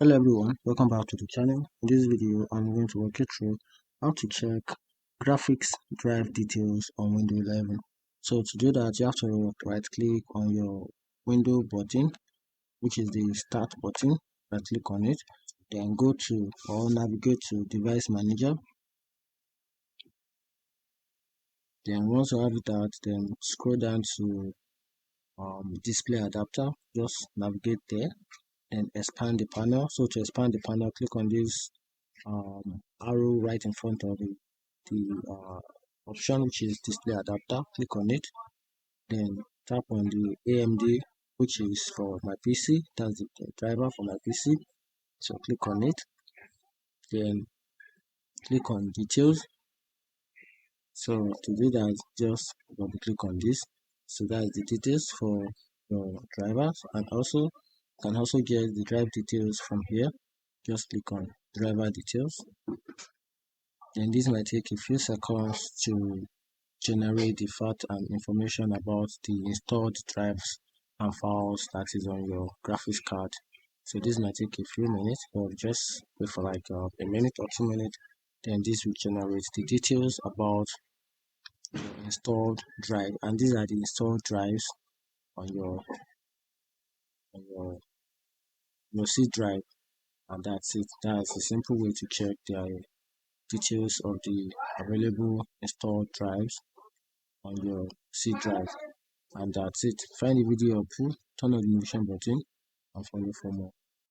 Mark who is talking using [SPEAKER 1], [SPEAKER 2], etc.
[SPEAKER 1] Hello everyone, welcome back to the channel. In this video, I'm going to walk you through how to check graphics drive details on Windows 11. So to do that, you have to right click on your window button, which is the start button. Right click on it, then go to or navigate to device manager. Then once you have it out, then scroll down to display adapter. Just navigate there and expand the panel. So to expand the panel, click on this arrow right in front of the option, which is display adapter. Click on it, then tap on the AMD, which is for my PC. That's the driver for my PC. So click on it, then click on details. So to do that, just double click on this. So that's the details for your drivers, and also you can also get the drive details from here. Just click on driver details. Then this might take a few seconds to generate the fact and information about the installed drives and files that is on your graphics card. So this might take a few minutes, but just wait for like a minute or 2 minutes. Then this will generate the details about your installed drive, and these are the installed drives on your C drive, and that's it. That's a simple way to check the details of the available installed drives on your C drive. And that's it. Find the video helpful, turn on the notification button, and follow for more.